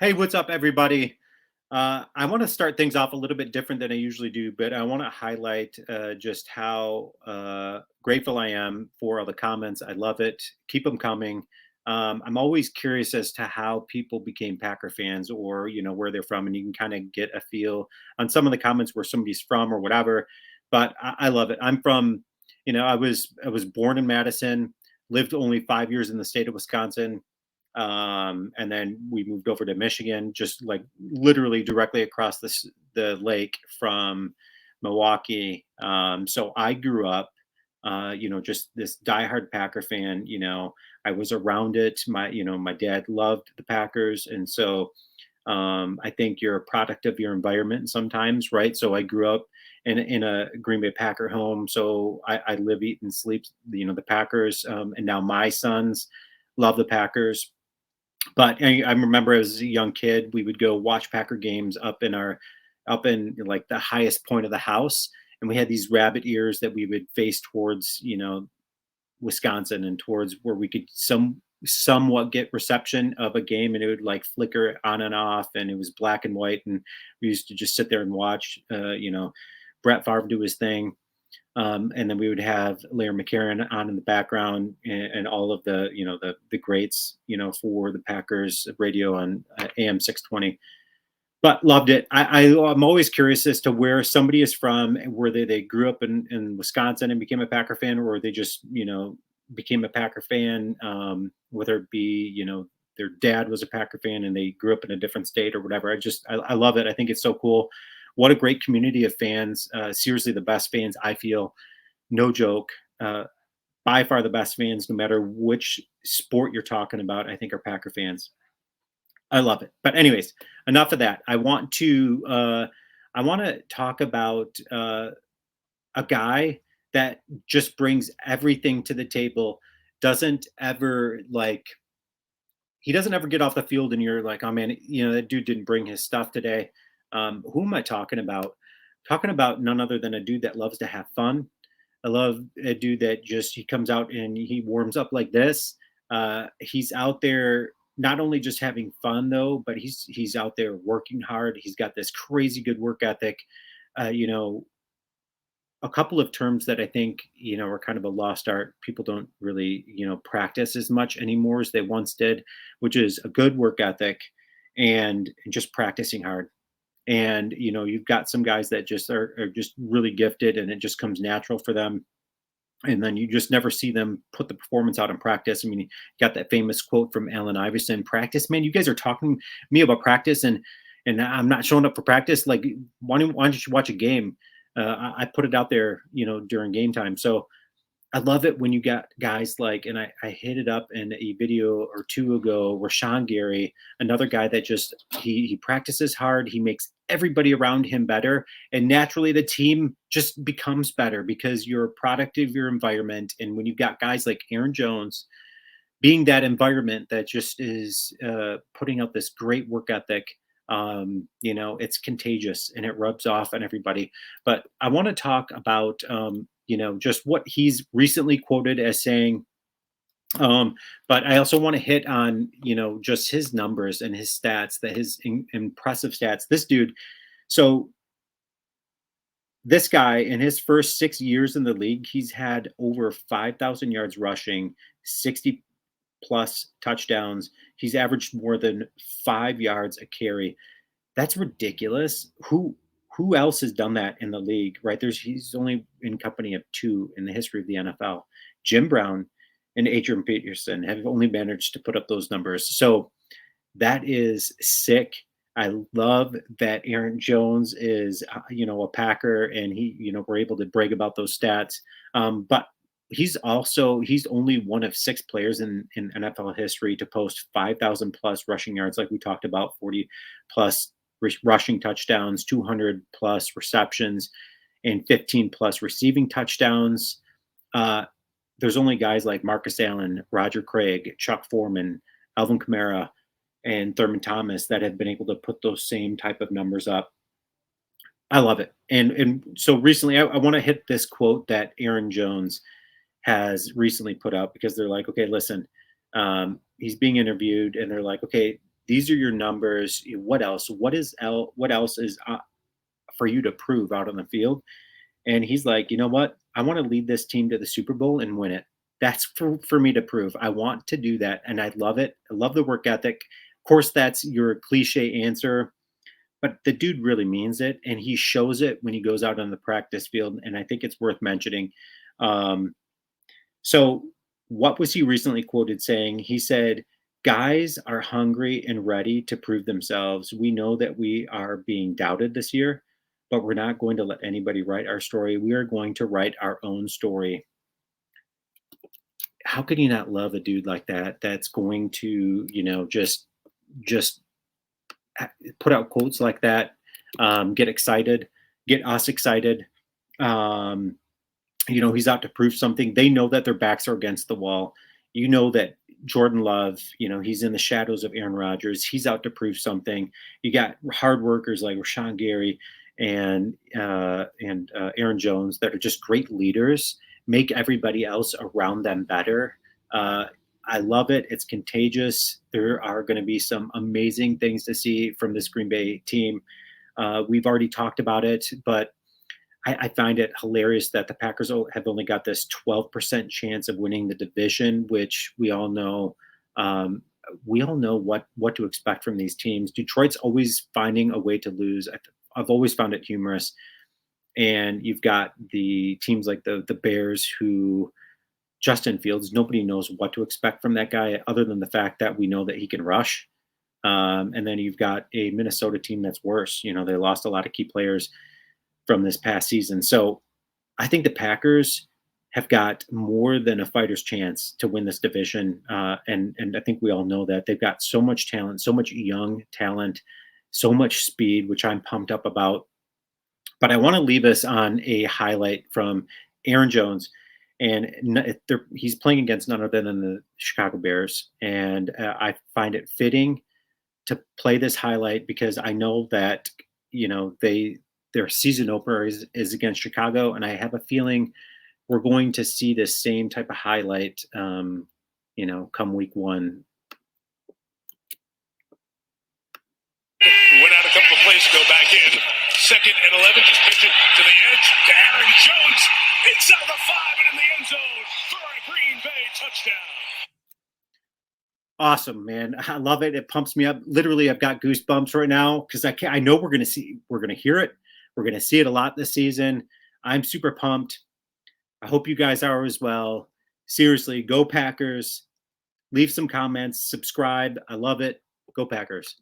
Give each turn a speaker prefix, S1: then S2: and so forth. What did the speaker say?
S1: Hey, what's up, everybody? I want to start things off a little bit different than I usually do, but I want to highlight just how grateful I am for all the comments. I love it. Keep them coming. I'm always curious as to how people became Packer fans, or where they're from, and you can kind of get a feel on some of the comments where somebody's from or whatever. But I love it. I'm from, I was born in Madison, lived only 5 years in the state of Wisconsin, and then we moved over to Michigan, just like literally directly across the lake from Milwaukee. So I grew up, just this diehard Packer fan. I was around it. My dad loved the Packers, and so I think you're a product of your environment sometimes, right? So I grew up in a Green Bay Packer home, so I live, eat, and sleep, the Packers, and now my sons love the Packers. But I remember as a young kid, we would go watch Packer games up in like the highest point of the house, and we had these rabbit ears that we would face towards, Wisconsin and towards where we could somewhat get reception of a game, and it would like flicker on and off, and it was black and white, and we used to just sit there and watch, Brett Favre do his thing. And then we would have Larry McCarron on in the background, and all of the greats, for the Packers radio on AM 620. But loved it. I'm always curious as to where somebody is from, and where they grew up in Wisconsin and became a Packer fan, or they just became a Packer fan, whether it be their dad was a Packer fan and they grew up in a different state or whatever. I love it. I think it's so cool. What a great community of fans. Seriously, the best fans, I feel, no joke. By far the best fans, no matter which sport you're talking about, I think are Packer fans. I love it. But anyways, enough of that. I want to talk about a guy that just brings everything to the table. Doesn't ever like he doesn't ever get off the field and you're like, oh man, that dude didn't bring his stuff today. Who am I talking about? Talking about none other than a dude that loves to have fun. I love a dude that just he comes out and he warms up like this. He's out there not only just having fun though, but he's out there working hard. He's got this crazy good work ethic. Uh, you know, a couple of terms that I think are kind of a lost art. People don't really practice as much anymore as they once did, which is a good work ethic and just practicing hard. And you've got some guys that just are just really gifted, and it just comes natural for them, and then you just never see them put the performance out in practice. I mean, you got that famous quote from Allen Iverson: "Practice, man. You guys are talking to me about practice, and I'm not showing up for practice. Like, why don't you watch a game? I put it out there, during game time. So I love it when you got guys like, and I hit it up in a video or two ago, Rashawn Gary, another guy that just he practices hard, he makes everybody around him better, and naturally the team just becomes better because you're a product of your environment. And when you've got guys like Aaron Jones being that environment that just is putting out this great work ethic, it's contagious and it rubs off on everybody. But I want to talk about just what he's recently quoted as saying. But I also want to hit on just his numbers and his stats, that his impressive stats. This dude, so this guy in his first 6 years in the league, he's had over 5,000 yards rushing, 60 plus touchdowns. He's averaged more than 5 yards a carry. That's ridiculous. Who else has done that in the league, right? He's only in company of two in the history of the NFL. Jim Brown and Adrian Peterson have only managed to put up those numbers. So that is sick. I love that Aaron Jones is, a Packer, and we're able to brag about those stats. But he's only one of six players in NFL history to post 5,000 plus rushing yards, like we talked about, 40 plus rushing touchdowns, 200 plus receptions, and 15 plus receiving touchdowns. Uh, there's only guys like Marcus Allen, Roger Craig, Chuck Foreman, Alvin Kamara, and Thurman Thomas that have been able to put those same type of numbers up. I love it. And so recently, I want to hit this quote that Aaron Jones has recently put out, because they're like, okay, listen, he's being interviewed, and they're like, okay, These are your numbers. What else? What else is for you to prove out on the field?" And he's like, "You know what? I want to lead this team to the Super Bowl and win it. That's for me to prove. I want to do that, and I love it. I love the work ethic. Of course, that's your cliche answer, but the dude really means it, and he shows it when he goes out on the practice field. And I think it's worth mentioning. Um, so, what was he recently quoted saying? He said, "Guys are hungry and ready to prove themselves. We know that we are being doubted this year, but we're not going to let anybody write our story. We are going to write our own story." How could you not love a dude like that? That's going to, just put out quotes like that, get excited, get us excited. Um, he's out to prove something. They know that their backs are against the wall. That Jordan Love, he's in the shadows of Aaron Rodgers. He's out to prove something. You got hard workers like Rashawn Gary and Aaron Jones that are just great leaders, make everybody else around them better. Uh, I love it. It's contagious. There are going to be some amazing things to see from this Green Bay team. We've already talked about it, but I find it hilarious that the Packers have only got this 12% chance of winning the division, which we all know. We all know what to expect from these teams. Detroit's always finding a way to lose. I've always found it humorous. And you've got the teams like the Bears, who Justin Fields, nobody knows what to expect from that guy other than the fact that we know that he can rush. And then you've got a Minnesota team that's worse. They lost a lot of key players from this past season. So I think the Packers have got more than a fighter's chance to win this division, and I think we all know that they've got so much talent, so much young talent, so much speed, which I'm pumped up about. But I want to leave us on a highlight from Aaron Jones, and he's playing against none other than the Chicago Bears, and I find it fitting to play this highlight because I know that their season opener is against Chicago, and I have a feeling we're going to see this same type of highlight, come week one.
S2: Went out a couple of plays to go back in. Second and 11, just pitch it to the edge to Aaron Jones inside the 5 and in the end zone for a Green Bay touchdown.
S1: Awesome, man. I love it. It pumps me up. Literally, I've got goosebumps right now because I know we're going to hear it. We're going to see it a lot this season. I'm super pumped. I hope you guys are as well. Seriously, go Packers. Leave some comments, subscribe. I love it. Go Packers.